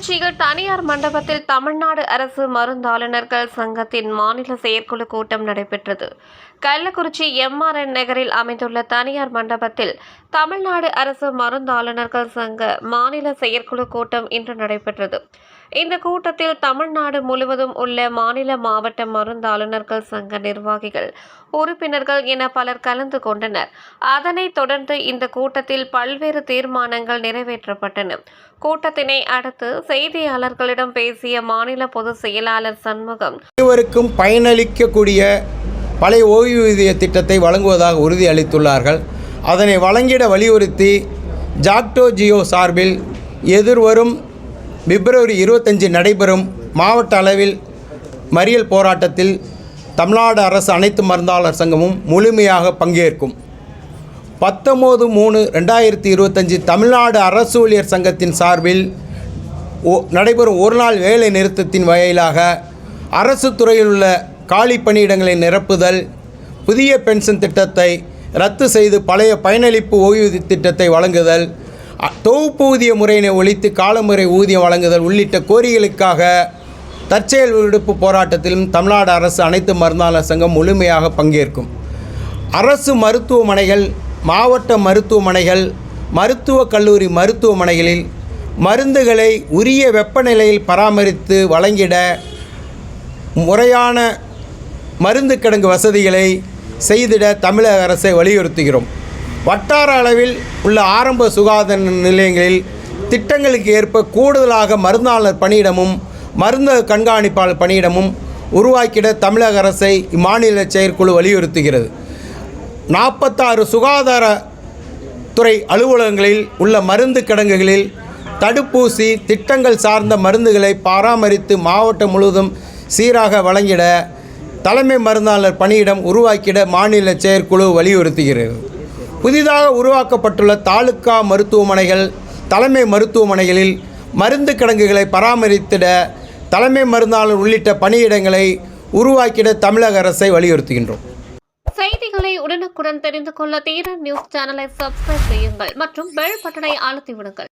கள்ளக்குறிச்சியில் தனியார் மண்டபத்தில் தமிழ்நாடு அரசு மருந்தாளுநர்கள் சங்கத்தின் மாநில செயற்குழு கூட்டம் நடைபெற்றது. கள்ளக்குறிச்சி எம்ஆர்என் நகரில் அமைந்துள்ள தனியார் மண்டபத்தில் தமிழ்நாடு அரசு மருந்தாளுநர்கள் சங்க மாநில செயற்குழு கூட்டம் இன்று நடைபெற்றது. இந்த கூட்டத்தில் தமிழ்நாடு முழுவதும் உள்ள மாநில மாவட்ட மருந்தாளுநர்கள் சங்க நிர்வாகிகள், உறுப்பினர்கள் என பலர் கலந்து கொண்டனர். அதனைத் தொடர்ந்து இந்த கூட்டத்தில் பல்வேறு தீர்மானங்கள் நிறைவேற்றப்பட்டன. கூட்டத்தினை அடுத்து செய்தியாளர்களிடம் பேசிய மாநில பொதுச் செயலாளர் சண்முகம், அனைவருக்கும் பயனளிக்கக்கூடிய பழைய ஓய்வூதிய திட்டத்தை வழங்குவதாக உறுதியளித்துள்ளார்கள். அதனை வழங்கிட வலியுறுத்தி ஜாக்டோ ஜியோ சார்பில் எதிர்வரும் பிப்ரவரி 25 நடைபெறும் மாவட்ட அளவில் மறியல் போராட்டத்தில் தமிழ்நாடு அரசு அனைத்து மருந்தாளர் சங்கமும் முழுமையாக பங்கேற்கும். 19/3/2025 தமிழ்நாடு அரசு ஊழியர் சங்கத்தின் சார்பில் நடைபெறும் ஒருநாள் வேலை நிறுத்தத்தின் வாயிலாக அரசு துறையில் உள்ள காலி பணியிடங்களை நிரப்புதல், புதிய பென்ஷன் திட்டத்தை ரத்து செய்து பழைய பயனளிப்பு ஓய்வூதிய திட்டத்தை வழங்குதல், தொகுப்பு ஊதிய முறையினை ஒழித்து காலமுறை ஊதியம் வழங்குதல் உள்ளிட்ட கோரிக்கைகளுக்காக தற்செயல் விடுப்பு போராட்டத்திலும் தமிழ்நாடு அரசு அனைத்து மருந்தாளர் சங்கம் முழுமையாக பங்கேற்கும். அரசு மருத்துவமனைகள், மாவட்ட மருத்துவமனைகள், மருத்துவக் கல்லூரி மருத்துவமனைகளில் மருந்துகளை உரிய வெப்பநிலையில் பராமரித்து வழங்கிட முறையான மருந்து கிடங்கு வசதிகளை செய்திட தமிழக அரசை வலியுறுத்துகிறோம். வட்டார அளவில் உள்ள ஆரம்ப சுகாதார நிலையங்களில் திட்டங்களுக்கு ஏற்ப கூடுதலாக மருந்தாளர் பணியிடமும் மருந்து கண்காணிப்பாளர் பணியிடமும் உருவாக்கிட தமிழக அரசை இம்மாநில செயற்குழு வலியுறுத்துகிறது. 46 சுகாதாரத்துறை அலுவலகங்களில் உள்ள மருந்து கிடங்குகளில் தடுப்பூசி திட்டங்கள் சார்ந்த மருந்துகளை பராமரித்து மாவட்டம் முழுவதும் சீராக வழங்கிட தலைமை மருந்தாளர் பணியிடம் உருவாக்கிட மாநில செயற்குழு வலியுறுத்துகிறது. புதிதாக உருவாக்கப்பட்டுள்ள தாலுகா மருத்துவமனைகள், தலைமை மருத்துவமனைகளில் மருந்து கிடங்குகளை பராமரித்திட தலைமை மருந்தாளர் உள்ளிட்ட பணியிடங்களை உருவாக்கிட தமிழக அரசை வலியுறுத்துகின்றோம். செய்திகளை உடனுக்குடன் தெரிந்து கொள்ள தீரன் நியூஸ் சேனலை சப்ஸ்கிரைப் செய்யுங்கள் மற்றும் பெல் பட்டனை அழுத்தி விடுங்கள்.